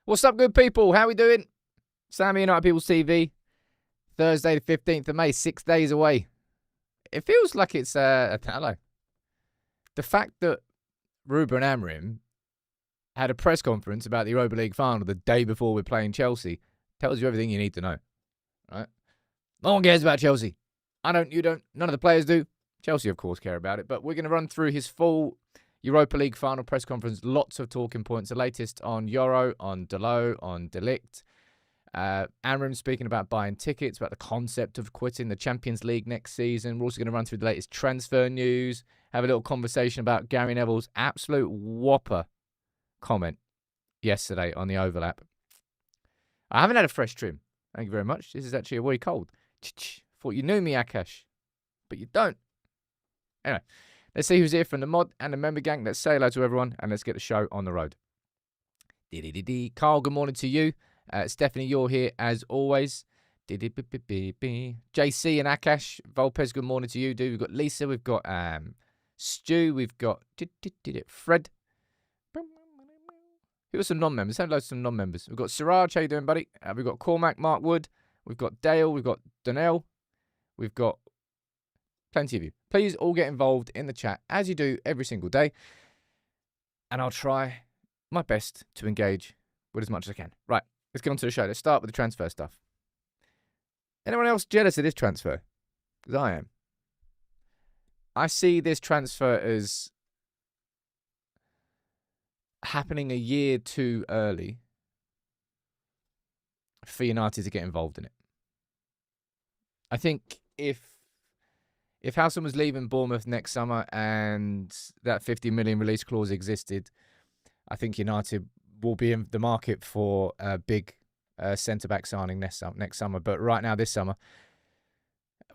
What's up, good people? How we doing? Sammy United People's TV. Thursday, the 15th of May, 6 days away. It feels like it's, I don't know. The fact that Ruben Amorim had a press conference about the Europa League final the day before we're playing Chelsea tells you everything you need to know, right? No one cares about Chelsea. I don't, you don't, none of the players do. Chelsea, of course, care about it, but we're going to run through his full Europa League final press conference. Lots of talking points. The latest on Yoro, on Dalot, on Ligt. Amorim speaking about buying tickets, about the concept of quitting the Champions League next season. We're also going to run through the latest transfer news, have a little conversation about Gary Neville's absolute whopper comment yesterday on the overlap. I haven't had a fresh trim. Thank you very much. This is actually a wee cold. Thought you knew me, Akash, but you don't. Anyway, let's see who's here from the mod and the member gang. Let's say hello to everyone and let's get the show on the road. Carl, good morning to you. Stephanie, you're here as always. JC and Akash, Volpez, good morning to you, dude. We've got Lisa, we've got Stu, we've got Fred. Who are some non-members? Hello to some non-members. We've got Siraj, how you doing, buddy? We've got Cormac, Mark Wood, we've got Dale, we've got Donnell, we've got plenty of you. Please all get involved in the chat as you do every single day. And I'll try my best to engage with as much as I can. Right, let's get on to the show. Let's start with the transfer stuff. Anyone else jealous of this transfer? Because I am. I see this transfer as happening a year too early for United to get involved in it. I think if Howson was leaving Bournemouth next summer and that 50 million release clause existed, I think United will be in the market for a big centre-back signing next summer. But right now, this summer,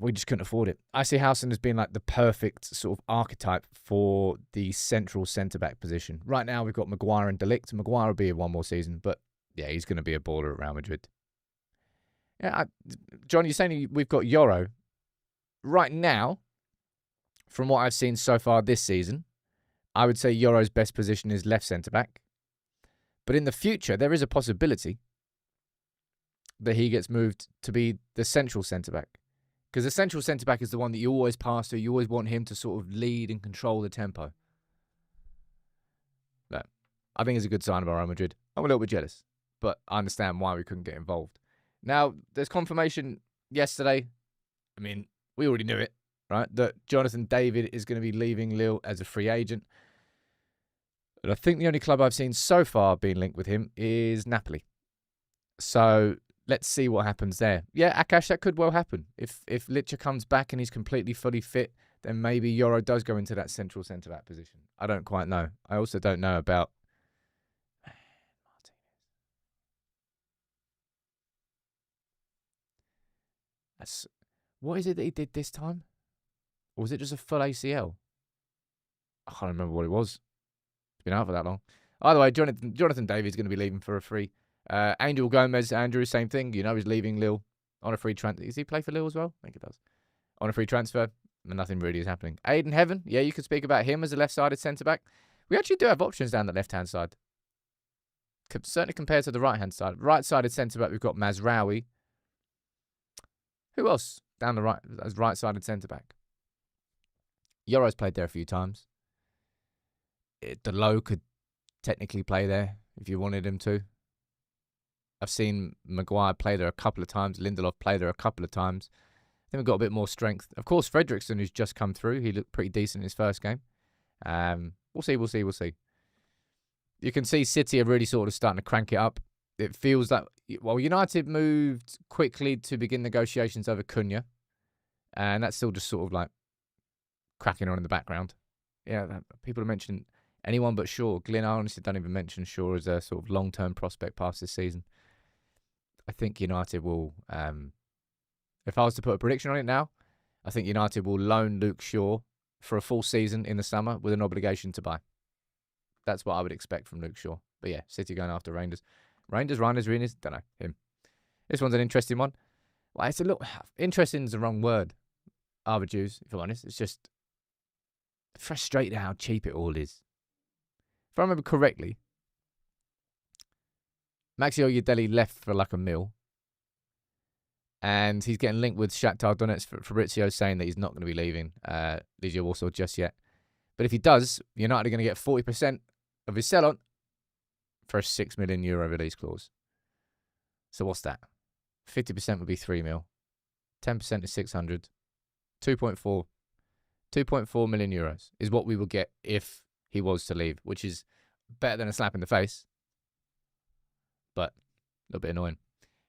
we just couldn't afford it. I see Howson as being like the perfect sort of archetype for the central centre-back position. Right now, we've got Maguire and Ligt. Maguire will be here one more season, but yeah, he's going to be a baller at Real Madrid. Yeah, John, you're saying we've got Yoro. Right now, from what I've seen so far this season, I would say Yoro's best position is left centre-back. But in the future, there is a possibility that he gets moved to be the central centre-back. Because the central centre-back is the one that you always pass to. You always want him to sort of lead and control the tempo. But I think it's a good sign of Real Madrid. I'm a little bit jealous, but I understand why we couldn't get involved. Now, there's confirmation yesterday. I mean, we already knew it, right? That Jonathan David is going to be leaving Lille as a free agent. And I think the only club I've seen so far being linked with him is Napoli. So let's see what happens there. Yeah, Akash, that could well happen. If Ligt comes back and he's completely fully fit, then maybe Yoro does go into that central centre-back position. I don't quite know. I also don't know about what is it that he did this time? Or was it just a full ACL? I can't remember what it was. It's been out for that long. Either way, Jonathan Davies is going to be leaving for a free. Angel Gomez, Andrew, same thing. You know, he's leaving Lille on a free transfer. Does he play for Lille as well? I think he does. On a free transfer, and nothing really is happening. Aiden Heaven, yeah, you could speak about him as a left-sided centre-back. We actually do have options down the left-hand side. Certainly compared to the right-hand side. Right-sided centre-back, we've got Mazraoui. Who else down the right as right-sided centre-back? Yoro's played there a few times. Dalot could technically play there if you wanted him to. I've seen Maguire play there a couple of times. Lindelof play there a couple of times. I think we've got a bit more strength. Of course, Fredrickson, who's just come through, he looked pretty decent in his first game. We'll see. You can see City are really sort of starting to crank it up. It feels like, well, United moved quickly to begin negotiations over Cunha. And that's still just sort of like cracking on in the background. Yeah, people are mentioning anyone but Shaw. Glyn, I honestly don't even mention Shaw as a sort of long-term prospect past this season. I think United will, if I was to put a prediction on it now, I think United will loan Luke Shaw for a full season in the summer with an obligation to buy. That's what I would expect from Luke Shaw. But yeah, City going after Rangers. Rangers, don't know, him. This one's an interesting one. Well, it's a little, interesting is the wrong word, Jews, if I'm honest. It's just frustrating how cheap it all is. If I remember correctly, Maxi Oyedele left for like a mil. And he's getting linked with Shakhtar Donetsk. Fabrizio saying that he's not going to be leaving Legia Warsaw just yet. But if he does, United are going to get 40% of his sell-on for a €6 million release clause. So what's that? 50% would be 3 mil. 10% is 600. 2.4 million euros is what we will get if he was to leave, which is better than a slap in the face. But a little bit annoying.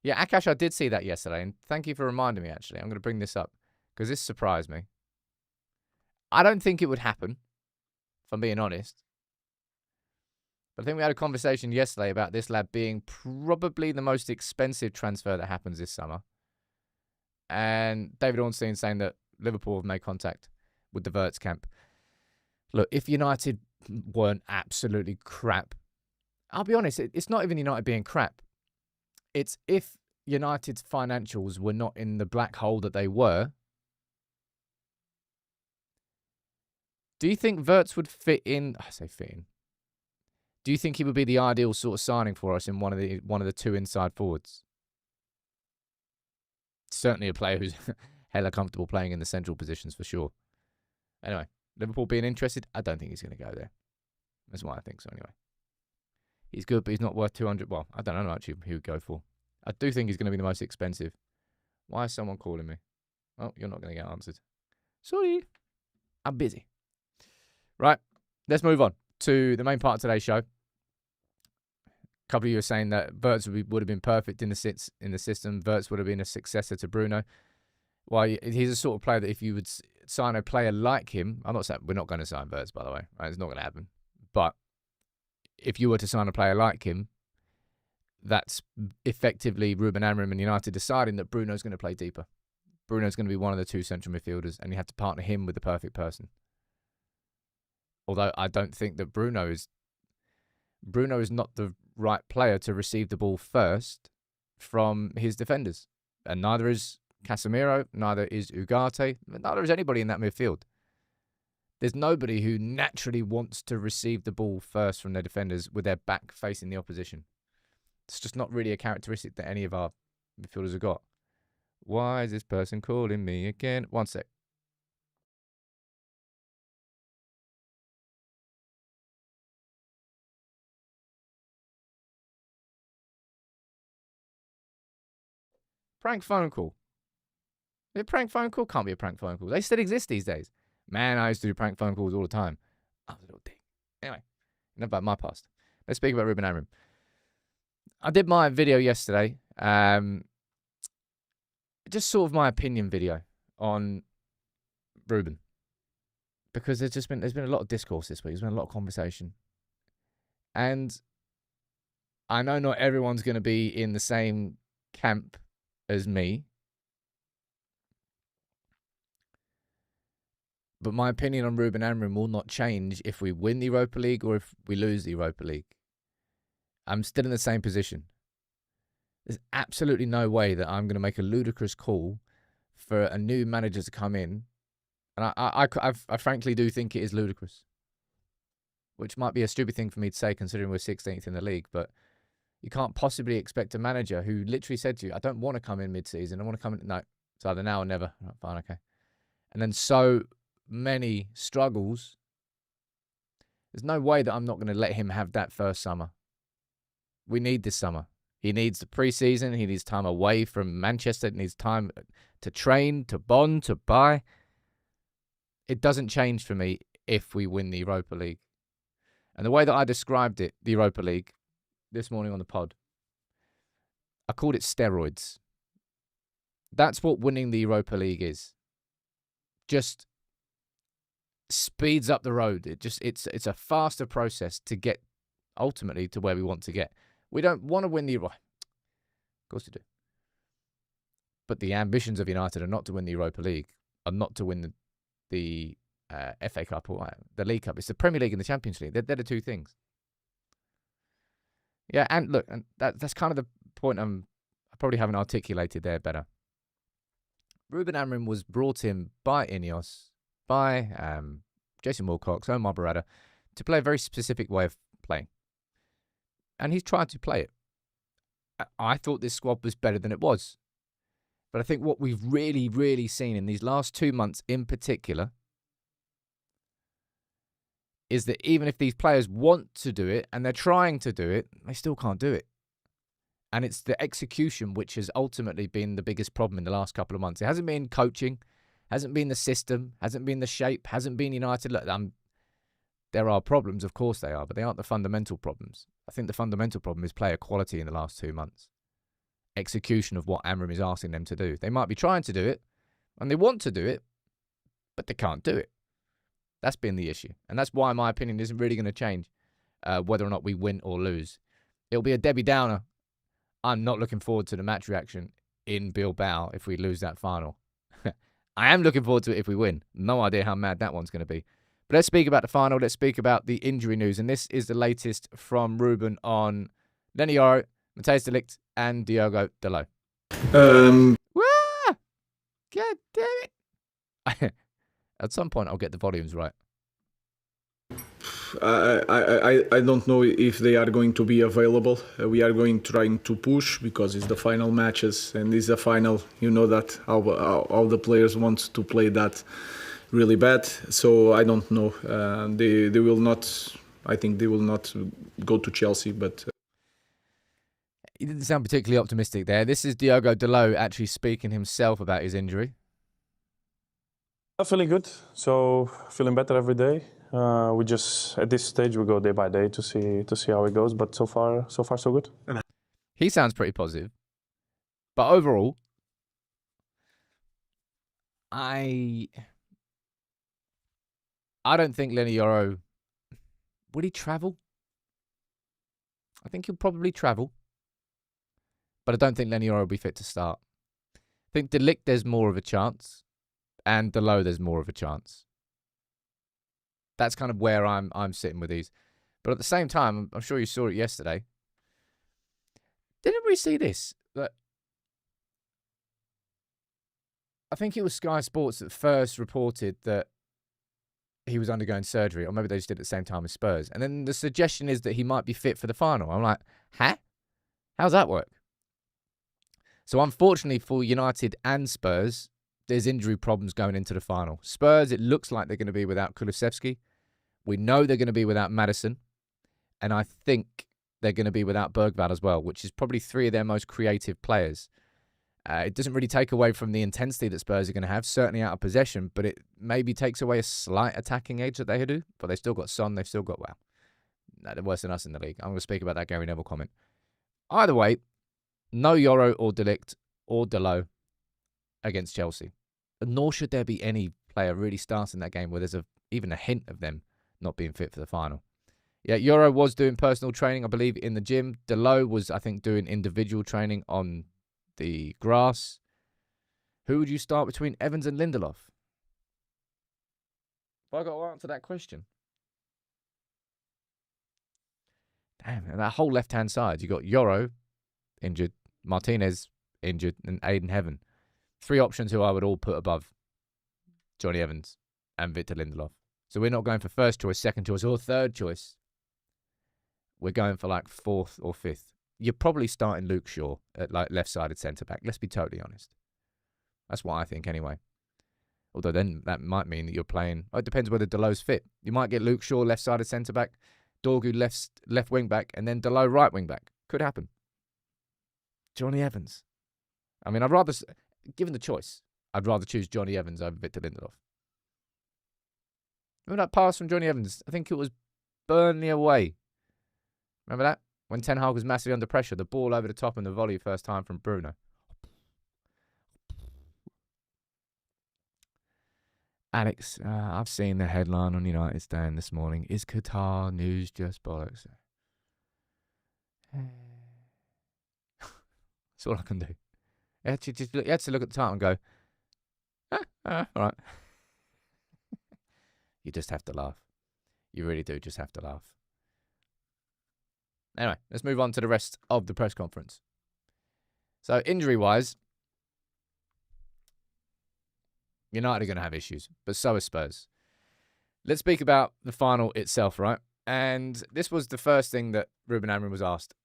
Yeah, Akash, I did see that yesterday, and thank you for reminding me, actually. I'm going to bring this up, because this surprised me. I don't think it would happen, if I'm being honest. But I think we had a conversation yesterday about this lad being probably the most expensive transfer that happens this summer. And David Ornstein saying that Liverpool have made contact with the Wirtz camp. Look, if United weren't absolutely crap, I'll be honest, it's not even United being crap. It's if United's financials were not in the black hole that they were. Do you think Wirtz would fit in? I say fit in. Do you think he would be the ideal sort of signing for us in one of the two inside forwards? Certainly a player who's hella comfortable playing in the central positions for sure. Anyway, Liverpool being interested, I don't think he's going to go there. That's why I think so anyway. He's good, but he's not worth 200. Well, I don't know actually who he would go for. I do think he's going to be the most expensive. Why is someone calling me? Oh, you're not going to get answered. Sorry. I'm busy. Right, let's move on to the main part of today's show. A couple of you are saying that Wirtz would have been perfect in the system. Wirtz would have been a successor to Bruno. Well, he's a sort of player that if you would sign a player like him, I'm not saying we're not going to sign Wirtz, by the way. Right? It's not going to happen. But if you were to sign a player like him, that's effectively Ruben Amorim and United deciding that Bruno's going to play deeper. Bruno's going to be one of the two central midfielders, and you have to partner him with the perfect person. Although I don't think that Bruno is not the right player to receive the ball first from his defenders. And neither is Casemiro, neither is Ugarte, neither is anybody in that midfield. There's nobody who naturally wants to receive the ball first from their defenders with their back facing the opposition. It's just not really a characteristic that any of our midfielders have got. Why is this person calling me again? One sec. Prank phone call. A prank phone call can't be a prank phone call. They still exist these days. Man, I used to do prank phone calls all the time. I was a little dick. Anyway, enough about my past. Let's speak about Ruben Amorim. I did my video yesterday. Just sort of my opinion video on Ruben. Because there's been a lot of discourse this week. There's been a lot of conversation. And I know not everyone's going to be in the same camp as me. But my opinion on Ruben Amorim will not change if we win the Europa League or if we lose the Europa League. I'm still in the same position. There's absolutely no way that I'm going to make a ludicrous call for a new manager to come in. And I frankly do think it is ludicrous. Which might be a stupid thing for me to say considering we're 16th in the league. But you can't possibly expect a manager who literally said to you, I don't want to come in mid-season. I want to come in. No, it's either now or never. Right, fine, okay. And then so many struggles. There's no way that I'm not going to let him have that first summer. We need this summer. He needs the preseason. He needs time away from Manchester. He needs time to train, to bond, to buy. It doesn't change for me if we win the Europa League. And the way that I described it, the Europa League, this morning on the pod, I called it steroids. That's what winning the Europa League is. Just speeds up the road. It's a faster process to get ultimately to where we want to get. We don't want to win the Europa. Of course we do. But the ambitions of United are not to win the Europa League, are not to win the FA Cup or the League Cup. It's the Premier League and the Champions League. They're the two things. Yeah, and look, and that's kind of the point I probably haven't articulated there better. Ruben Amorim was brought in by Ineos, by Jason Wilcox, Omar Berrada, to play a very specific way of playing. And he's tried to play it. I thought this squad was better than it was. But I think what we've really, really seen in these last 2 months in particular is that even if these players want to do it and they're trying to do it, they still can't do it. And it's the execution which has ultimately been the biggest problem in the last couple of months. It hasn't been coaching, hasn't been the system, hasn't been the shape, hasn't been United. Look, there are problems, of course they are, but they aren't the fundamental problems. I think the fundamental problem is player quality in the last 2 months. Execution of what Amorim is asking them to do. They might be trying to do it, and they want to do it, but they can't do it. That's been the issue. And that's why my opinion isn't really going to change whether or not we win or lose. It'll be a Debbie Downer. I'm not looking forward to the match reaction in Bilbao if we lose that final. I am looking forward to it if we win. No idea how mad that one's going to be. But let's speak about the final. Let's speak about the injury news. And this is the latest from Ruben on Lenny Yoro, Matthijs de Ligt, and Diogo Dalot. God damn it. At some point, I'll get the volumes right. I don't know if they are going to be available. We are trying to push because it's the final matches and it's the final. You know that all the players want to play that really bad. So I don't know. They will not. I think they will not go to Chelsea. But he didn't sound particularly optimistic there. This is Diogo Dalot actually speaking himself about his injury. I'm feeling good. So feeling better every day. We just at this stage we go day by day to see how it goes. But so far so good. He sounds pretty positive, but overall, I don't think Lenny Yoro would he travel. I think he'll probably travel, but I don't think Lenny Yoro will be fit to start. I think De Ligt there's more of a chance, and Dalot there's more of a chance. That's kind of where I'm sitting with these. But at the same time, I'm sure you saw it yesterday. Didn't we see this? That I think it was Sky Sports that first reported that he was undergoing surgery, or maybe they just did it at the same time as Spurs. And then the suggestion is that he might be fit for the final. I'm like, huh? How's that work? So unfortunately for United and Spurs, there's injury problems going into the final. Spurs, it looks like they're going to be without Kulusevski. We know they're going to be without Maddison. And I think they're going to be without Bergvall as well, which is probably 3 of their most creative players. It doesn't really take away from the intensity that Spurs are going to have, certainly out of possession, but it maybe takes away a slight attacking edge that they do. But they've still got Son, they've still got, well, they're worse than us in the league. I'm going to speak about that Gary Neville comment. Either way, no Yoro or De Ligt or Dalot against Chelsea. Nor should there be any player really starting that game where there's even a hint of them not being fit for the final. Yeah, Yoro was doing personal training, I believe, in the gym. Dalot was, I think, doing individual training on the grass. Who would you start between Evans and Lindelof? Have I got to answer that question? Damn, and that whole left-hand side, you got Yoro injured, Martinez injured, and Aiden Heaven. 3 options who I would all put above Johnny Evans and Victor Lindelof. So we're not going for first choice, second choice, or third choice. We're going for like 4th or 5th. You're probably starting Luke Shaw at like left-sided centre-back. Let's be totally honest. That's what I think anyway. Although then that might mean that you're playing... Oh, it depends whether Dalot's fit. You might get Luke Shaw left-sided centre-back, Dorgu left wing-back, and then Dalot right wing-back. Could happen. Johnny Evans. I mean, I'd rather... Given the choice, I'd rather choose Johnny Evans over Victor Lindelof. Remember that pass from Johnny Evans? I think it was Burnley away. Remember that? When Ten Hag was massively under pressure, the ball over the top and the volley first time from Bruno. Alex, I've seen the headline on United Stand this morning. Is Qatar news just bollocks? That's all I can do. You had to look at the title and go, all right. You just have to laugh. You really do just have to laugh. Anyway, let's move on to the rest of the press conference. So, injury-wise, United are going to have issues, but so is Spurs. Let's speak about the final itself, right? And this was the first thing that Ruben Amorim was asked.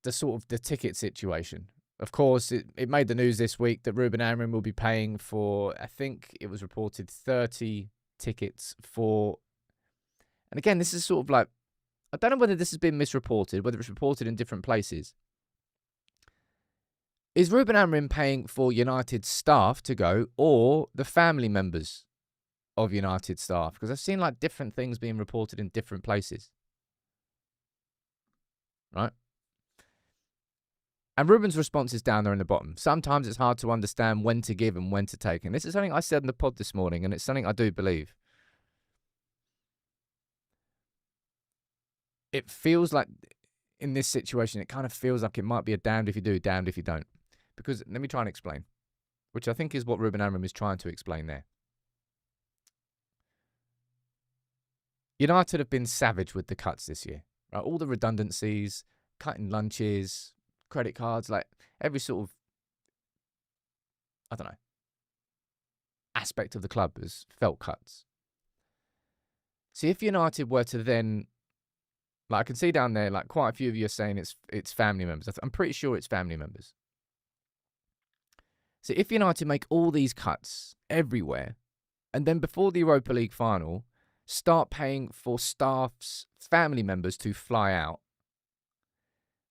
the sort of the ticket situation. Of course, it made the news this week that Ruben Amorim will be paying for, I think it was reported, 30 tickets for... And again, this is sort of like... I don't know whether this has been misreported, whether it's reported in different places. Is Ruben Amorim paying for United staff to go or the family members of United staff? Because I've seen like different things being reported in different places. Right? And Ruben's response is down there in the bottom. Sometimes it's hard to understand when to give and when to take. And this is something I said in the pod this morning, and it's something I do believe. It feels like, in this situation, it kind of feels like it might be a damned if you do, damned if you don't. Because, let me try and explain, which I think is what Ruben Amorim is trying to explain there. United have been savage with the cuts this year. Right? All the redundancies, cutting lunches, credit cards, like every sort of, I don't know, aspect of the club has felt cuts. See, if United were to then, like I can see down there, like quite a few of you are saying it's family members. I'm pretty sure it's family members. So if United make all these cuts everywhere, and then before the Europa League final, start paying for staff's family members to fly out,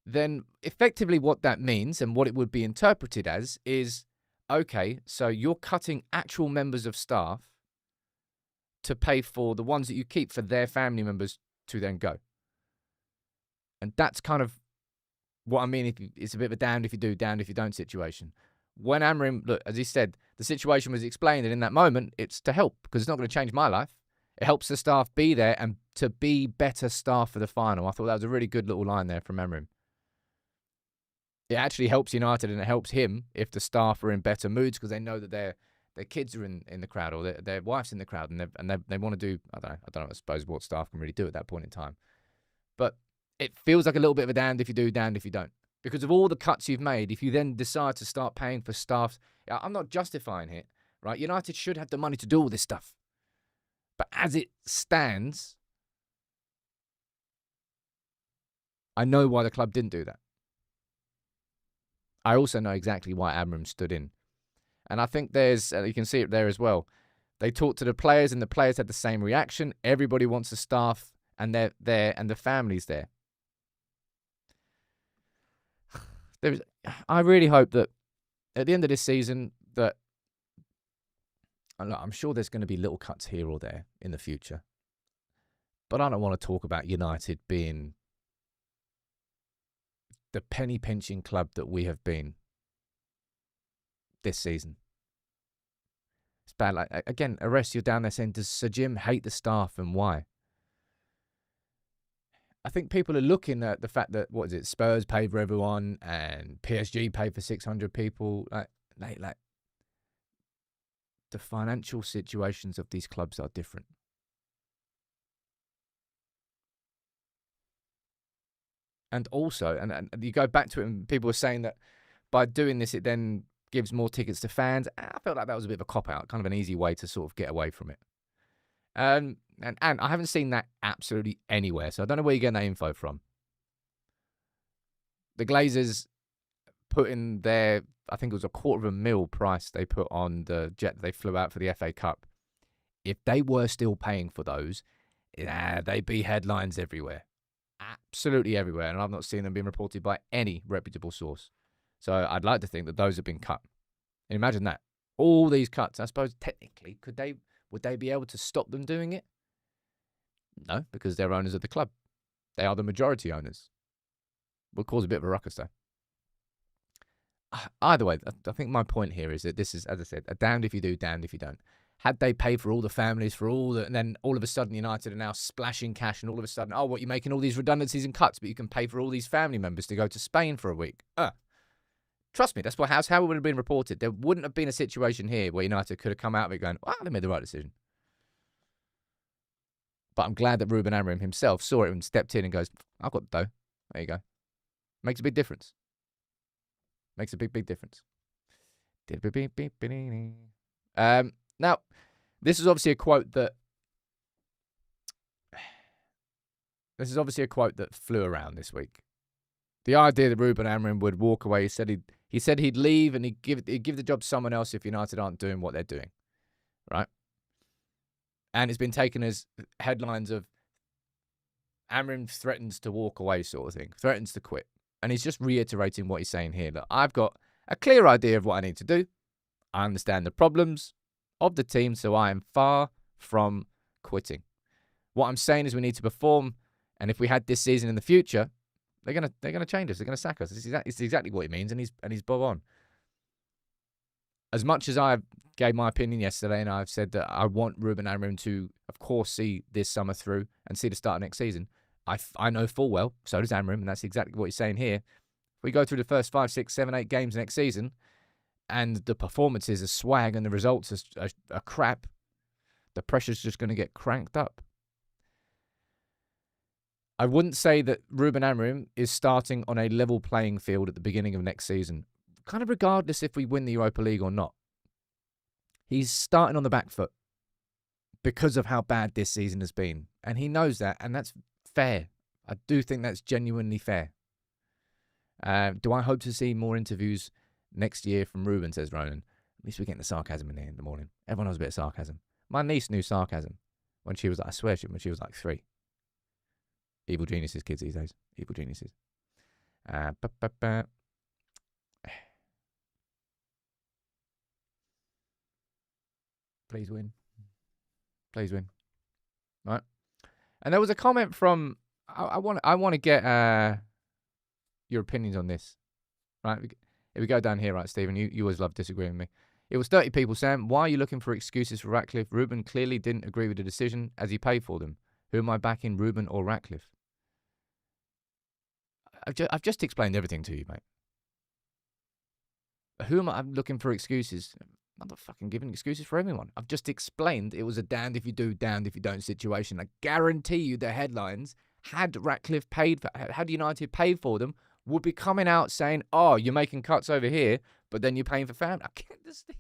then effectively what that means and what it would be interpreted as is, okay, so you're cutting actual members of staff to pay for the ones that you keep for their family members to then go. And that's kind of what I mean. It's a bit of a damned if you do, damned if you don't situation. When Amorim, look, as he said, the situation was explained, and in that moment, it's to help, because it's not going to change my life. It helps the staff be there and to be better staff for the final. I thought that was a really good little line there from Amorim. It actually helps United, and it helps him if the staff are in better moods, because they know that their kids are in the crowd, or their wife's in the crowd, and they want to do, I don't know, I suppose what staff can really do at that point in time. But it feels like a little bit of a damned if you do, damned if you don't. Because of all the cuts you've made, if you then decide to start paying for staff, I'm not justifying it, right? United should have the money to do all this stuff. But as it stands, I know why the club didn't do that. I also know exactly why Amorim stood in. And I think there's, you can see it there as well. They talked to the players, and the players had the same reaction. Everybody wants the staff, and they're there, and the family's there. I really hope that at the end of this season that, I'm sure there's going to be little cuts here or there in the future. But I don't want to talk about United being the penny pinching club that we have been this season. It's bad. Like, again, Arrest, you're down there saying, does Sir Jim hate the staff and why? I think people are looking at the fact that, Spurs paid for everyone and PSG paid for 600 people. Like the financial situations of these clubs are different. And also, and you go back to it, and people were saying that by doing this, it then gives more tickets to fans. I felt like that was a bit of a cop-out, kind of an easy way to sort of get away from it. And I haven't seen that absolutely anywhere, so I don't know where you're getting that info from. The Glazers put in their, I think it was $250,000 price they put on the jet that they flew out for the FA Cup. If they were still paying for those, they'd be headlines everywhere. Absolutely everywhere, and I've not seen them being reported by any reputable source. So I'd like to think that those have been cut. And imagine that. All these cuts, I suppose technically, would they be able to stop them doing it? No, because they're owners of the club. They are the majority owners. Will cause a bit of a ruckus, though. Either way, I think my point here is that this is, as I said, a damned if you do, damned if you don't. Had they paid for all the families, and then all of a sudden United are now splashing cash, and all of a sudden, you're making all these redundancies and cuts, but you can pay for all these family members to go to Spain for a week. Trust me, that's how it would have been reported. There wouldn't have been a situation here where United could have come out of it going, they made the right decision. But I'm glad that Ruben Amorim himself saw it and stepped in and goes, I've got the dough. There you go. Makes a big difference. Makes a big, big difference. Now, this is obviously a quote that flew around this week. The idea that Ruben Amorim would walk away, he said he'd leave and he'd give the job to someone else if United aren't doing what they're doing, right? And it's been taken as headlines of Amorim threatens to walk away sort of thing, threatens to quit. And he's just reiterating what he's saying here. Look, I've got a clear idea of what I need to do. I understand the problems of the team, so I am far from quitting. What I'm saying is we need to perform, and if we had this season in the future, they're gonna change us. They're gonna sack us. It's exactly what he means, and he's bob on. As much as I gave my opinion yesterday, and I've said that I want Ruben Amorim to, of course, see this summer through and see the start of next season, I know full well, so does Amorim, and that's exactly what he's saying here. If we go through the first 5, 6, 7, 8 games next season, and the performances are swag and the results are crap, the pressure's just going to get cranked up. I wouldn't say that Ruben Amorim is starting on a level playing field at the beginning of next season, kind of regardless if we win the Europa League or not. He's starting on the back foot because of how bad this season has been. And he knows that, and that's fair. I do think that's genuinely fair. Do I hope to see more interviews next year from Ruben, says Ronan. At least we're getting the sarcasm in there in the morning. Everyone knows a bit of sarcasm. My niece knew sarcasm when she was, I swear, when she was like 3. Evil geniuses, kids these days. Evil geniuses. Please win. Please win. Right. And there was a comment from, I want to get your opinions on this. Right. If we go down here, right, Stephen, you always love disagreeing with me. It was 30 people saying, why are you looking for excuses for Ratcliffe? Ruben clearly didn't agree with the decision as he paid for them. Who am I backing, Ruben or Ratcliffe? I've just explained everything to you, mate. Who am I looking for excuses? I'm not fucking giving excuses for everyone. I've just explained it was a damned if you do, damned if you don't situation. I guarantee you the headlines, had Ratcliffe paid for, had United paid for them, would be coming out saying, oh, you're making cuts over here, but then you're paying for family.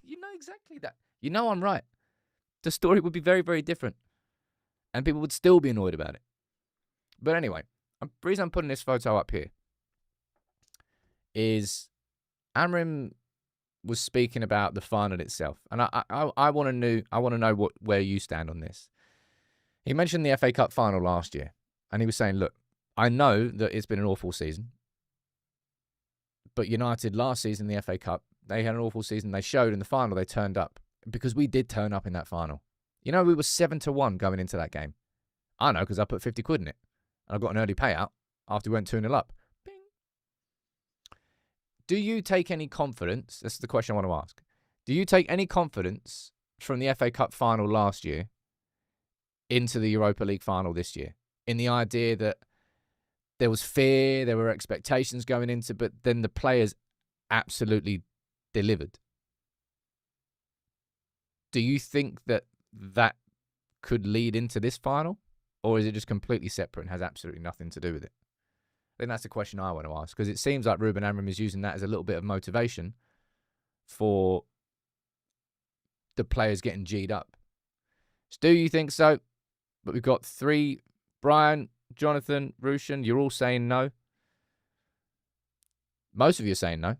You know exactly that. You know I'm right. The story would be very, very different. And people would still be annoyed about it. But anyway, the reason I'm putting this photo up here is Amorim was speaking about the final itself. And I want to know where you stand on this. He mentioned the FA Cup final last year. And he was saying, look, I know that it's been an awful season. But United last season in the FA Cup, they had an awful season. They showed in the final they turned up. Because we did turn up in that final. You know, we were 7-1 going into that game. I know because I put 50 quid in it. And I got an early payout after we went 2-0 up. Bing. Do you take any confidence? This is the question I want to ask. Do you take any confidence from the FA Cup final last year into the Europa League final this year? In the idea that there was fear, there were expectations going into, but then the players absolutely delivered. Do you think that could lead into this final? Or is it just completely separate and has absolutely nothing to do with it? I think that's the question I want to ask. Because it seems like Ruben Amorim is using that as a little bit of motivation for the players getting G'd up. Do you think so? But we've got 3. Brian, Jonathan, Rushan, you're all saying no. Most of you are saying no.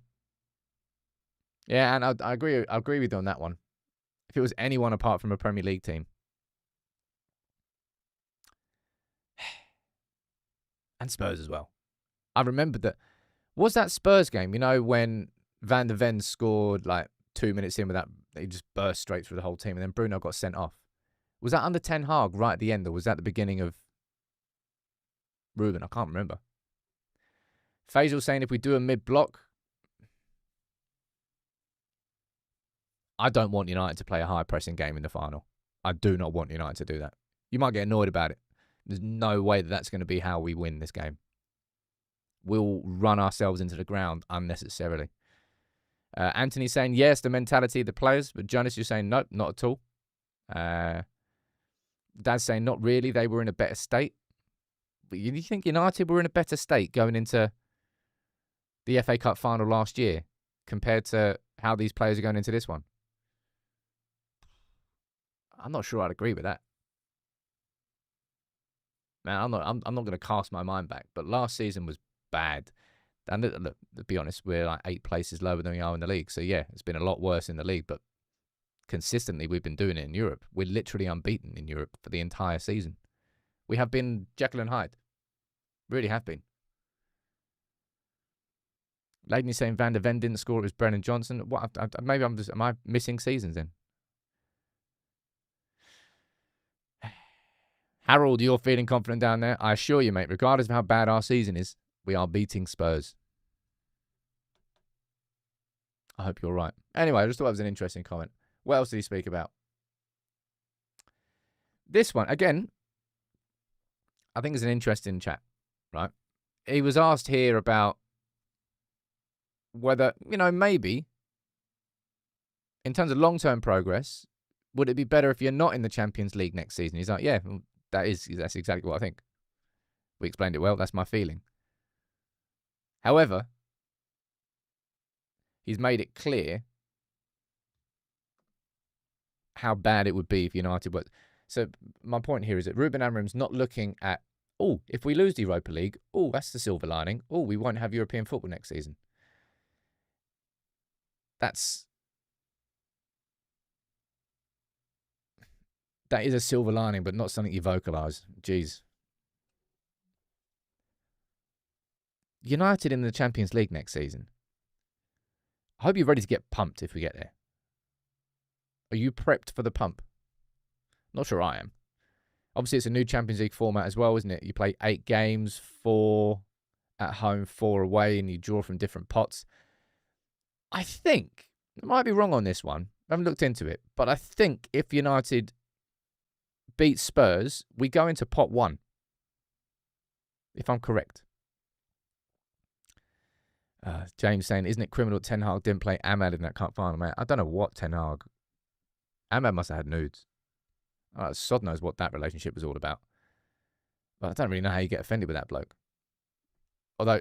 Yeah, and I agree with you on that one. If it was anyone apart from a Premier League team. And Spurs as well. I remember that. Was that Spurs game, you know, when Van der Ven scored like 2 minutes in with that, he just burst straight through the whole team and then Bruno got sent off. Was that under Ten Hag right at the end or was that the beginning of Ruben? I can't remember. Faisal saying if we do a mid-block, I don't want United to play a high-pressing game in the final. I do not want United to do that. You might get annoyed about it. There's no way that that's going to be how we win this game. We'll run ourselves into the ground unnecessarily. Anthony saying, yes, the mentality of the players. But Jonas, you're saying, nope, not at all. Dad's saying, not really. They were in a better state. But you think United were in a better state going into the FA Cup final last year compared to how these players are going into this one? I'm not sure I'd agree with that. Man, I'm not going to cast my mind back, but last season was bad. And look, to be honest, we're like 8 places lower than we are in the league. So, yeah, it's been a lot worse in the league. But consistently, we've been doing it in Europe. We're literally unbeaten in Europe for the entire season. We have been Jekyll and Hyde. Really have been. Laden's saying Van der Ven didn't score. It was Brennan Johnson. What? Maybe am I missing seasons then? Harold, you're feeling confident down there. I assure you, mate, regardless of how bad our season is, we are beating Spurs. I hope you're right. Anyway, I just thought it was an interesting comment. What else did he speak about? This one, again, I think it's an interesting chat, right? He was asked here about whether, maybe, in terms of long-term progress, would it be better if you're not in the Champions League next season? He's like, yeah, that's exactly what I think. We explained it well. That's my feeling. However, he's made it clear how bad it would be if United were. So my point here is that Ruben Amorim's not looking at, if we lose the Europa League, that's the silver lining. We won't have European football next season. That is a silver lining, but not something you vocalise. Jeez. United in the Champions League next season. I hope you're ready to get pumped if we get there. Are you prepped for the pump? Not sure I am. Obviously, it's a new Champions League format as well, isn't it? You play 8 games, 4 at home, 4 away, and you draw from different pots. I think, I might be wrong on this one. I haven't looked into it. But I think if United beat Spurs, we go into pot 1. If I'm correct. James saying, isn't it criminal Ten Hag didn't play Ahmad in that cup final, mate? I don't know what Ten Hag. Ahmad must have had nudes. Sod knows what that relationship was all about. But I don't really know how you get offended with that bloke. Although,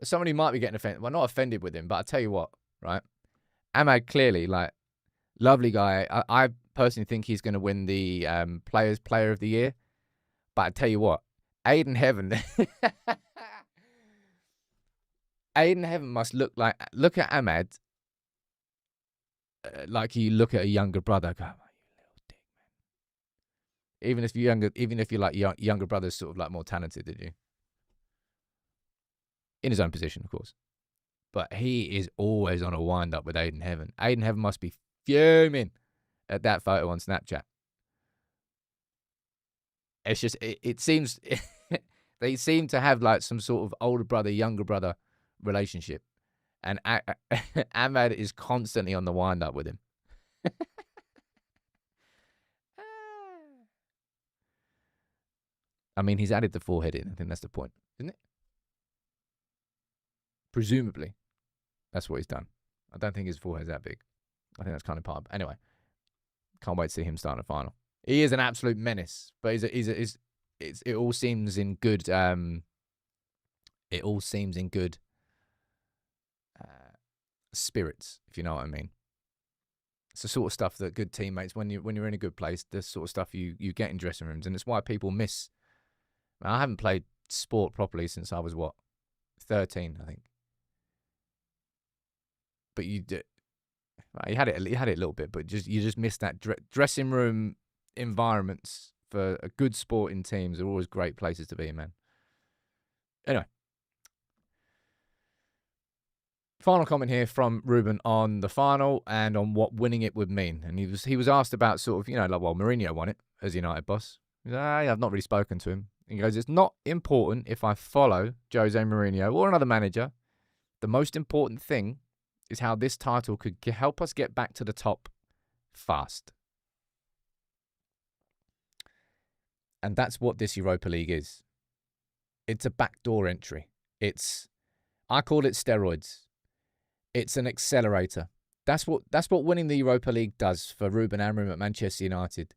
somebody might be getting offended. Well, not offended with him, but I tell you what, right? Ahmad clearly, lovely guy. I personally think he's going to win the Player of the Year. But I tell you what, Aiden Heaven... Aiden Heaven must look at Ahmad like you look at a younger brother. Go, oh, you little dick, man. Even if you're like younger brother's sort of like more talented than you. In his own position, of course. But he is always on a wind up with Aiden Heaven. Aiden Heaven must be fuming at that photo on Snapchat. It's just, it seems they seem to have like some sort of older brother, younger brother relationship, and Ahmad is constantly on the wind up with him. I mean, he's added the forehead in. I think that's the point, isn't it? Presumably, that's what he's done. I don't think his forehead's that big. I think that's kind of part of it. Anyway, can't wait to see him start in the final. He is an absolute menace, but it all seems in good. It all seems in good spirits, if you know what I mean. It's the sort of stuff that good teammates, when you're in a good place, the sort of stuff you get in dressing rooms, and it's why people miss. I haven't played sport properly since I was 13, I think. But you had it a little bit, but you just miss that dressing room environments for a good sporting teams are always great places to be, man. Anyway. Final comment here from Ruben on the final and on what winning it would mean. And he was asked about sort of, Mourinho won it as United boss. He's like, I've not really spoken to him. He goes, it's not important if I follow Jose Mourinho or another manager. The most important thing is how this title could help us get back to the top fast. And that's what this Europa League is. It's a backdoor entry. I call it steroids. It's an accelerator. That's what winning the Europa League does for Ruben Amorim at Manchester United.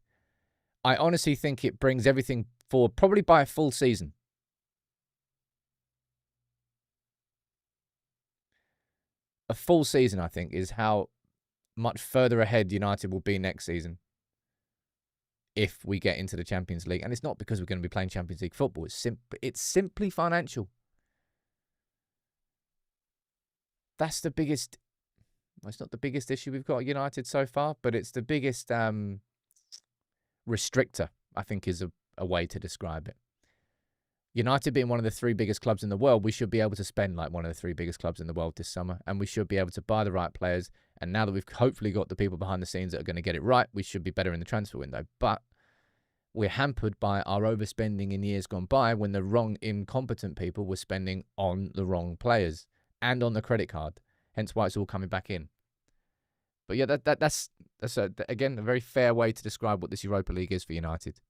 I honestly think it brings everything forward, probably by a full season. A full season, I think, is how much further ahead United will be next season if we get into the Champions League. And it's not because we're going to be playing Champions League football. It's simply financial. that's the biggest. Well, it's not the biggest issue we've got at United so far, but it's the biggest restrictor, I think, is a way to describe it. United being one of the 3 biggest clubs in the world, we should be able to spend like one of the 3 biggest clubs in the world this summer, and we should be able to buy the right players. And now that we've hopefully got the people behind the scenes that are going to get it right, we should be better in the transfer window. But we're hampered by our overspending in years gone by when the wrong incompetent people were spending on the wrong players and on the credit card. Hence why it's all coming back in. But yeah, that's again, a very fair way to describe what this Europa League is for United.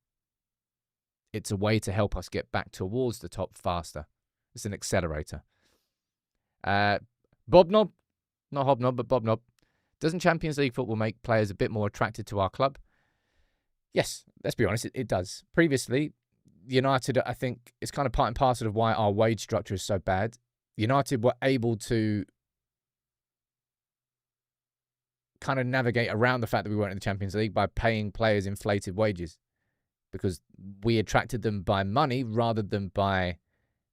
It's a way to help us get back towards the top faster. It's an accelerator. Bobnob, not Hobnob, but Bobnob. Doesn't Champions League football make players a bit more attracted to our club? Yes, let's be honest, it does. Previously, United, I think, it's kind of part and parcel of why our wage structure is so bad. United were able to kind of navigate around the fact that we weren't in the Champions League by paying players inflated wages, because we attracted them by money rather than by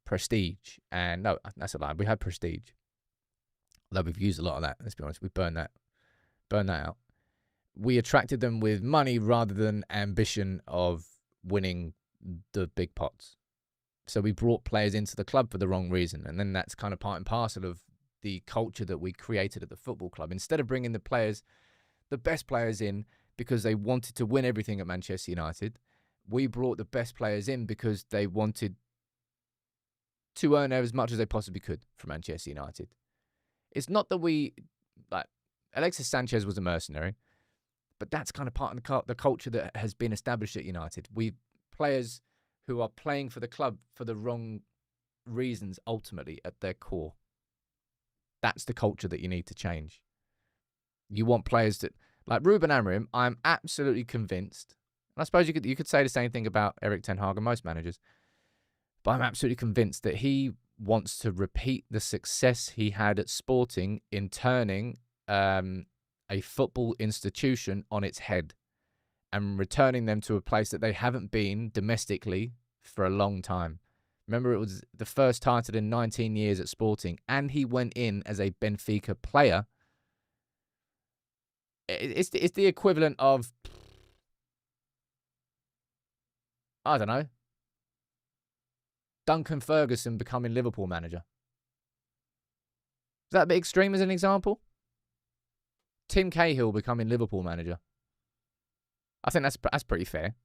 prestige. And no, that's a lie. We had prestige. Although we've used a lot of that, let's be honest. We burned that out. We attracted them with money rather than ambition of winning the big pots. So we brought players into the club for the wrong reason. And then that's kind of part and parcel of the culture that we created at the football club. Instead of bringing the best players in because they wanted to win everything at Manchester United, we brought the best players in because they wanted to earn as much as they possibly could from Manchester United. It's not that Alexis Sanchez was a mercenary, but that's kind of part of the culture that has been established at United. We players who are playing for the club for the wrong reasons, ultimately, at their core. That's the culture that you need to change. You want players that, like Ruben Amorim, I'm absolutely convinced, and I suppose you could say the same thing about Erik ten Hag and most managers, but I'm absolutely convinced that he wants to repeat the success he had at Sporting in turning a football institution on its head and returning them to a place that they haven't been domestically for a long time. Remember, it was the first title in 19 years at Sporting, and he went in as a Benfica player. It's the equivalent of, I don't know, Duncan Ferguson becoming Liverpool manager. Is that a bit extreme as an example? Tim Cahill becoming Liverpool manager. I think that's pretty fair.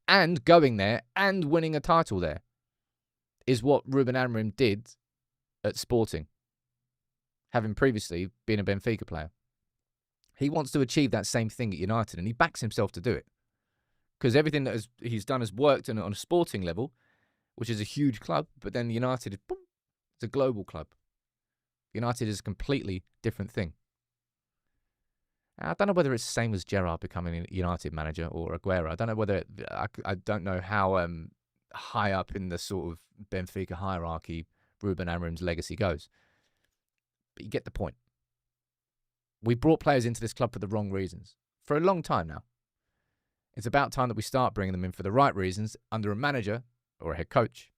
And going there and winning a title there is what Ruben Amorim did at Sporting, having previously been a Benfica player. He wants to achieve that same thing at United, and he backs himself to do it. Because everything that he's done has worked on a Sporting level, which is a huge club, but then United, boom, it's a global club. United is a completely different thing. I don't know whether it's the same as Gerrard becoming a United manager or Aguero. I don't know whether I don't know how high up in the sort of Benfica hierarchy Ruben Amorim's legacy goes. But you get the point. We brought players into this club for the wrong reasons for a long time now. It's about time that we start bringing them in for the right reasons under a manager or a head coach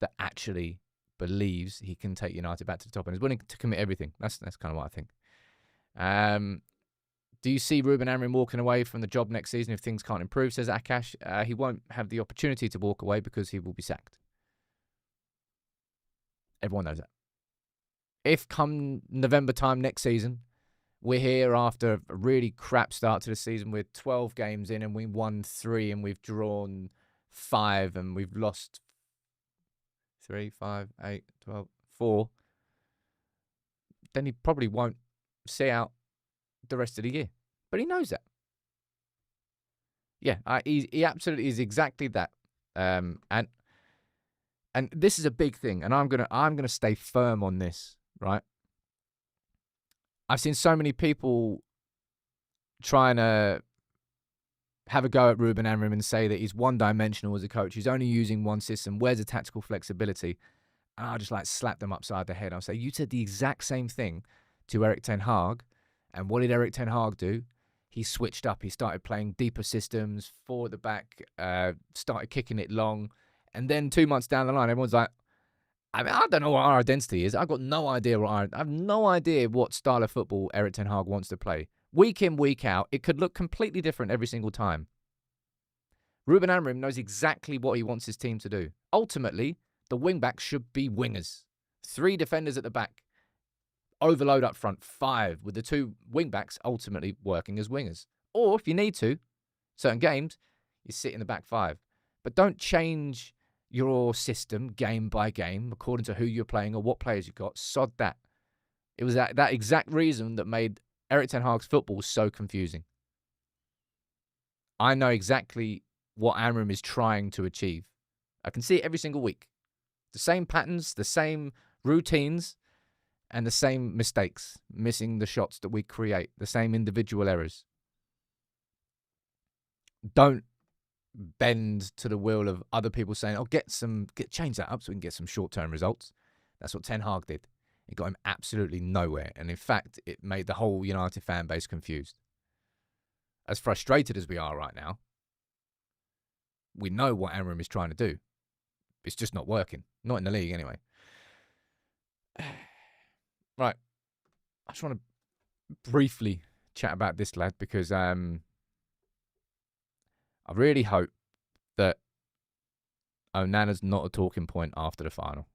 that actually believes he can take United back to the top and is willing to commit everything. That's kind of what I think. Do you see Ruben Amorim walking away from the job next season if things can't improve, says Akash? He won't have the opportunity to walk away because he will be sacked. Everyone knows that. If come November time next season, we're here after a really crap start to the season with 12 games in and we won 3 and we've drawn 5 and we've lost 3, 5, 8, 12, 4, then he probably won't see out the rest of the year. But he knows that. Yeah, he absolutely is exactly that. And this is a big thing, and I'm gonna stay firm on this, right? I've seen so many people trying to have a go at Ruben Amorim and say that he's one-dimensional as a coach. He's only using one system. Where's the tactical flexibility? And I'll just slap them upside the head. I'll say, you said the exact same thing to Erik ten Hag. And what did Erik ten Hag do? He switched up. He started playing deeper systems, 4 at the back, started kicking it long. And then 2 months down the line, everyone's like, I mean, I don't know what our identity is. I've got no idea I have no idea what style of football Erik ten Hag wants to play. Week in, week out, it could look completely different every single time. Ruben Amorim knows exactly what he wants his team to do. Ultimately, the wing-backs should be wingers. 3 defenders at the back. Overload up front, 5, with the 2 wing-backs ultimately working as wingers. Or, if you need to, certain games, you sit in the back 5. But don't change your system game by game according to who you're playing or what players you've got. Sod that. It was that exact reason that made Erik ten Hag's football so confusing. I know exactly what Amorim is trying to achieve. I can see it every single week. The same patterns, the same routines, and the same mistakes, missing the shots that we create, the same individual errors. Don't bend to the will of other people saying, "Oh, change that up so we can get some short-term results." That's what Ten Hag did. It got him absolutely nowhere, and in fact, it made the whole United fan base confused. As frustrated as we are right now, we know what Amorim is trying to do. It's just not working. Not in the league, anyway. Right. I just want to briefly chat about this lad because I really hope that Onana's not a talking point after the final.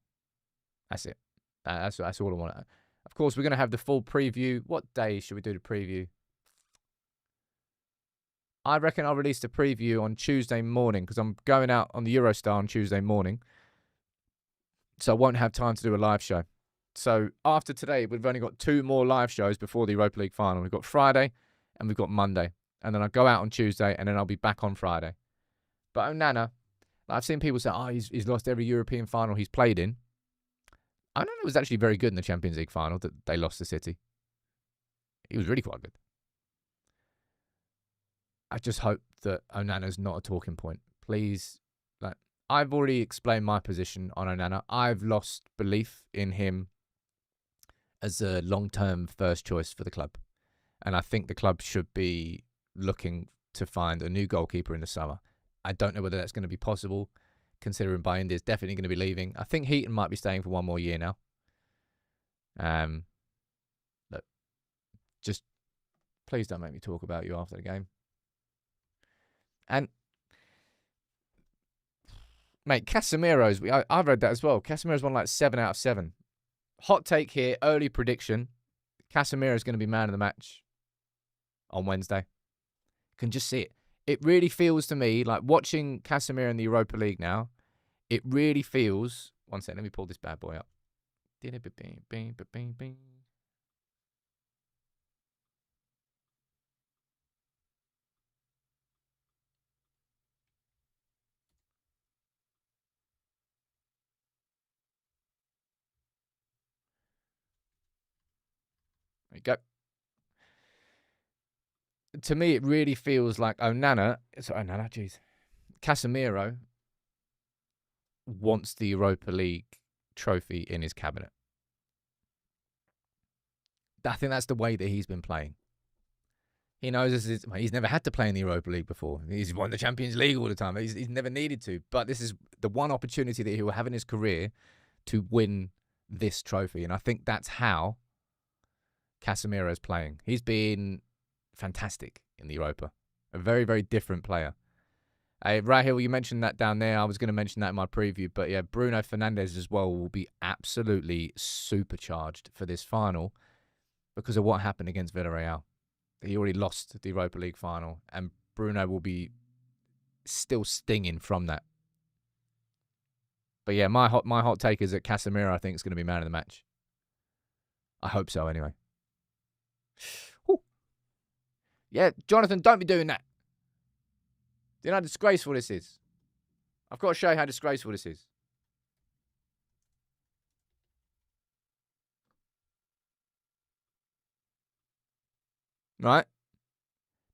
That's it. That's all I want. Of course, we're going to have the full preview. What day should we do the preview? I reckon I'll release the preview on Tuesday morning because I'm going out on the Eurostar on Tuesday morning. So I won't have time to do a live show. So after today, we've only got 2 more live shows before the Europa League final. We've got Friday and we've got Monday. And then I'll go out on Tuesday and then I'll be back on Friday. But Onana, I've seen people say, he's lost every European final he's played in. Onana was actually very good in the Champions League final that they lost to City. He was really quite good. I just hope that Onana's not a talking point. Please, I've already explained my position on Onana. I've lost belief in him as a long-term first choice for the club. And I think the club should be looking to find a new goalkeeper in the summer. I don't know whether that's going to be possible, considering Bayindir is definitely going to be leaving. I think Heaton might be staying for 1 more year now. Look, just please don't make me talk about you after the game. And, mate, Casemiro's, I've read that as well. Casemiro's won like 7 out of 7. Hot take here, early prediction. Casemiro's going to be man of the match on Wednesday. Can just see it. It really feels to me like watching Casemiro in the Europa League now. It really feels. One second, let me pull this bad boy up. There you go. To me, it really feels like Casemiro wants the Europa League trophy in his cabinet. I think that's the way that he's been playing. He knows he's never had to play in the Europa League before. He's won the Champions League all the time. He's never needed to. But this is the one opportunity that he will have in his career to win this trophy. And I think that's how Casemiro is playing. He's been fantastic in the Europa. A very, very different player. Rahil, you mentioned that down there. I was going to mention that in my preview. But yeah, Bruno Fernandes as well will be absolutely supercharged for this final because of what happened against Villarreal. He already lost the Europa League final, and Bruno will be still stinging from that. But yeah, my hot take is that Casemiro, I think, is going to be man of the match. I hope so, anyway. Whew. Yeah, Jonathan, don't be doing that. Do you know how disgraceful this is? I've got to show you how disgraceful this is. Right?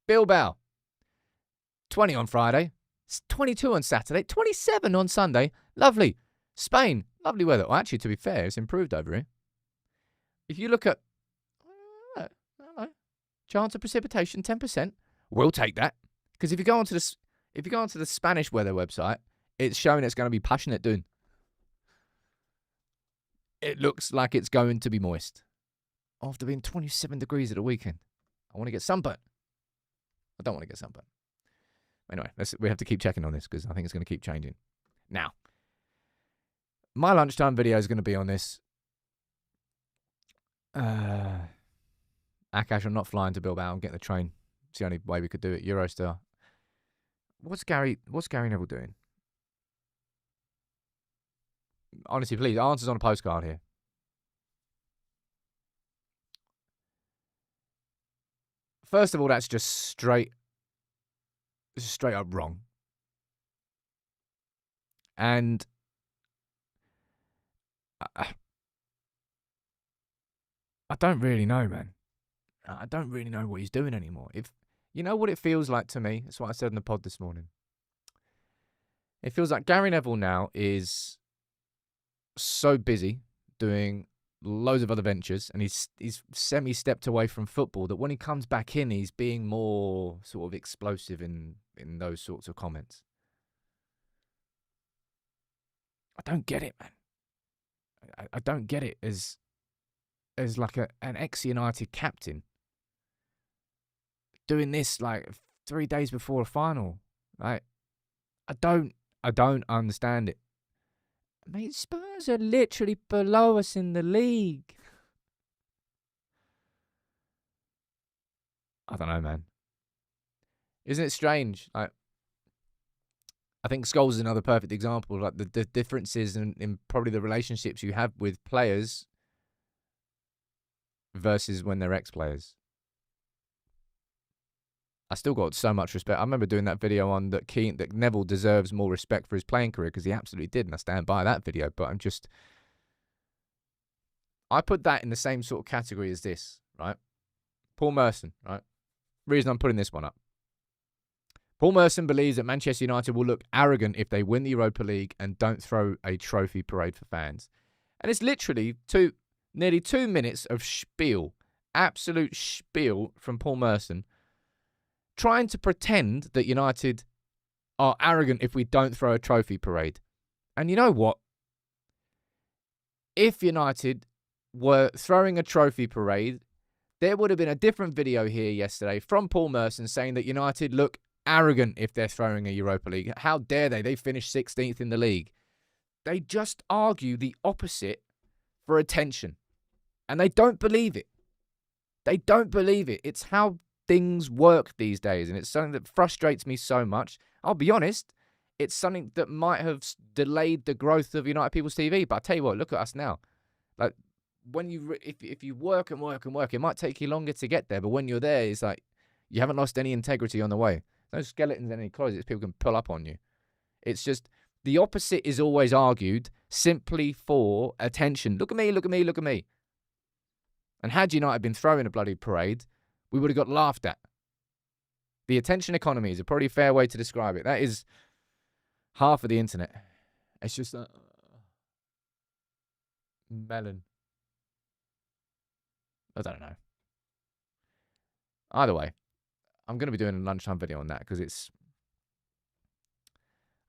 Bilbao. 20 on Friday. 22 on Saturday. 27 on Sunday. Lovely. Spain. Lovely weather. Well, actually, to be fair, it's improved over here. If you look at... I don't know. Chance of precipitation, 10%. We'll take that. Because if you go onto the Spanish weather website, it's showing it's going to be passionate doing. it looks like it's going to be moist. After being 27 degrees at the weekend. I want to get sunburnt. I don't want to get sunburnt. Anyway, we have to keep checking on this because I think it's going to keep changing. Now, my lunchtime video is going to be on this. Akash, I'm not flying to Bilbao. I'm getting the train. It's the only way we could do it. Eurostar. What's Gary Neville doing? Honestly, please, answers on a postcard here. First of all, that's just straight up wrong. And I don't really know, man. I don't really know what he's doing anymore. If you know what it feels like to me, that's what I said in the pod this morning. It feels like Gary Neville now is so busy doing loads of other ventures, and he's semi-stepped away from football, that when he comes back in, he's being more sort of explosive in those sorts of comments. I don't get it, man. I don't get it as like an ex-United captain doing this like 3 days before a final. Like, I don't understand it. Mate, Spurs are literally below us in the league. I don't know, man. Isn't it strange? Like, I think Scholes is another perfect example. Like the differences in probably the relationships you have with players versus when they're ex-players. I still got so much respect. I remember doing that video on that Neville deserves more respect for his playing career, because he absolutely did, and I stand by that video. But I put that in the same sort of category as this, right? Paul Merson, right? Reason I'm putting this one up. Paul Merson believes that Manchester United will look arrogant if they win the Europa League and don't throw a trophy parade for fans. And it's literally nearly 2 minutes of spiel, absolute spiel from Paul Merson, trying to pretend that United are arrogant if we don't throw a trophy parade. And you know what? If United were throwing a trophy parade, there would have been a different video here yesterday from Paul Merson saying that United look arrogant if they're throwing a Europa League. How dare they? They finished 16th in the league. They just argue the opposite for attention. And they don't believe it. They don't believe it. It's how things work these days, and it's something that frustrates me so much. I'll be honest, it's something that might have delayed the growth of United People's TV. But I tell you what, look at us now. Like, when if you work and work and work, it might take you longer to get there. But when you're there, it's like you haven't lost any integrity on the way. No skeletons in any closets people can pull up on you. It's just the opposite is always argued simply for attention. Look at me, look at me, look at me. And had United been throwing a bloody parade, we would have got laughed at. The attention economy is a pretty fair way to describe it. That is half of the internet. It's just melon. I don't know. Either way, I'm going to be doing a lunchtime video on that because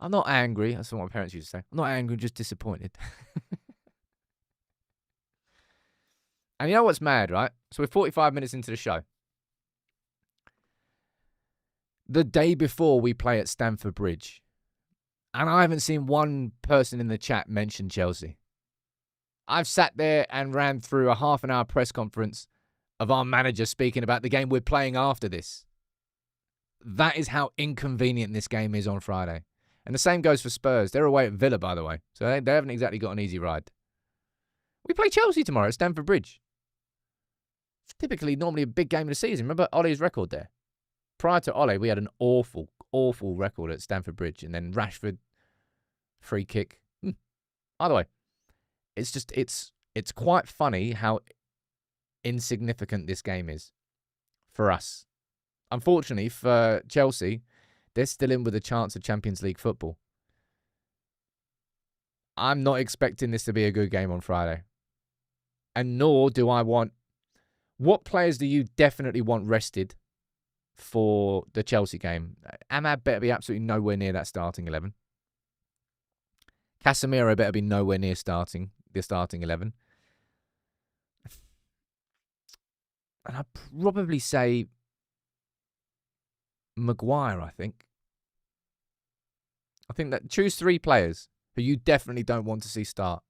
I'm not angry. That's what my parents used to say. I'm not angry, just disappointed. And you know what's mad, right? So we're 45 minutes into the show. The day before we play at Stamford Bridge. And I haven't seen one person in the chat mention Chelsea. I've sat there and ran through a half an hour press conference of our manager speaking about the game we're playing after this. That is how inconvenient this game is on Friday. And the same goes for Spurs. They're away at Villa, by the way. So they haven't exactly got an easy ride. We play Chelsea tomorrow at Stamford Bridge. It's typically normally a big game of the season. Remember Ole's record there? Prior to Ole, we had an awful, awful record at Stamford Bridge. And then Rashford, free kick. Either way, it's quite funny how insignificant this game is for us. Unfortunately for Chelsea, they're still in with a chance of Champions League football. I'm not expecting this to be a good game on Friday. And nor do I want... What players do you definitely want rested for the Chelsea game? Ahmad better be absolutely nowhere near that starting 11. Casemiro better be nowhere near starting. the starting 11. And I'd probably say Maguire, I think. I think that choose 3 players who you definitely don't want to see start.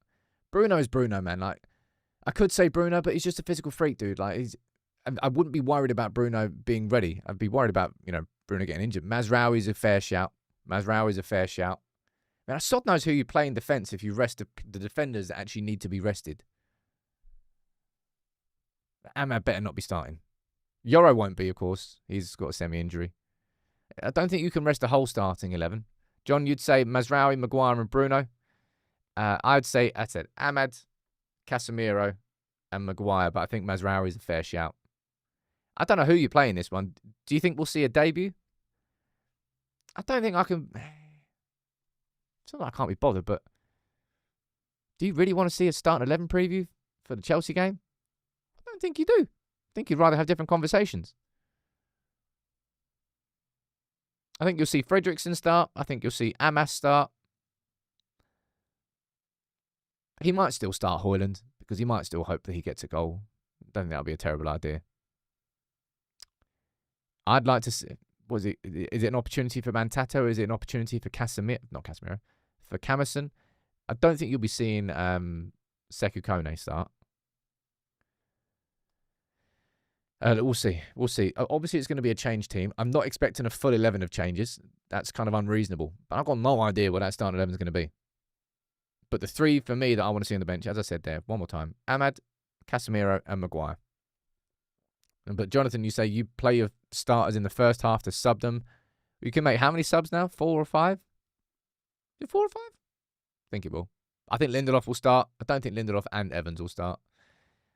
Bruno is Bruno, man. Like, I could say Bruno, but he's just a physical freak, dude. Like, I wouldn't be worried about Bruno being ready. I'd be worried about, Bruno getting injured. Mazraoui's a fair shout. Man, sod knows who you play in defence if you rest the defenders that actually need to be rested. Ahmad better not be starting. Yoro won't be, of course. He's got a semi-injury. I don't think you can rest the whole starting 11. John, you'd say Mazraoui, Maguire and Bruno. I'd say, I said Ahmad, Casemiro and Maguire, but I think Mazraoui is a fair shout. I don't know who you play in this one. Do you think we'll see a debut? I don't think I can... It's not that I can't be bothered, but... Do you really want to see a starting 11 preview for the Chelsea game? I don't think you do. I think you'd rather have different conversations. I think you'll see Fredrickson start. I think you'll see Amas start. He might still start Højlund because he might still hope that he gets a goal. I don't think that would be a terrible idea. I'd like to see... Is it an opportunity for Mantato or is it an opportunity for Casemiro? Not Casemiro. For Camerson. I don't think you'll be seeing Sekou Kone start. We'll see. We'll see. Obviously, it's going to be a change team. I'm not expecting a full 11 of changes. That's kind of unreasonable. But I've got no idea what that starting 11 is going to be. But the 3 for me that I want to see on the bench, as I said there, one more time. Ahmad, Casemiro and Maguire. But Jonathan, you say you play your starters in the first half to sub them. You can make how many subs now? 4 or 5? Is it 4 or 5? I think it will. I think Lindelof will start. I don't think Lindelof and Evans will start.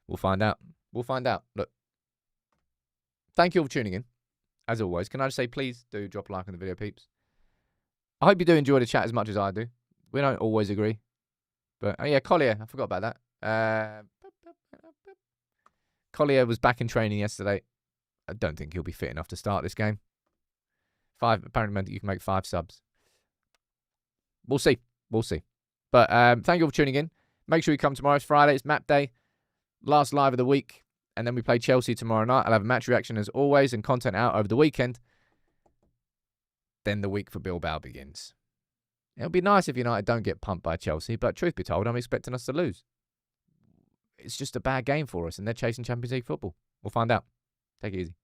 We'll find out. We'll find out. Look. Thank you all for tuning in. As always, can I just say, please do drop a like on the video, peeps. I hope you do enjoy the chat as much as I do. We don't always agree. But, oh yeah, Collier. I forgot about that. Collier was back in training yesterday. I don't think he'll be fit enough to start this game. 5, apparently you can make 5 subs. We'll see. We'll see. But thank you all for tuning in. Make sure you come tomorrow. It's Friday. It's map day. Last live of the week. And then we play Chelsea tomorrow night. I'll have a match reaction as always and content out over the weekend. Then the week for Bilbao begins. It'll be nice if United don't get pumped by Chelsea, but truth be told, I'm expecting us to lose. It's just a bad game for us, and they're chasing Champions League football. We'll find out. Take it easy.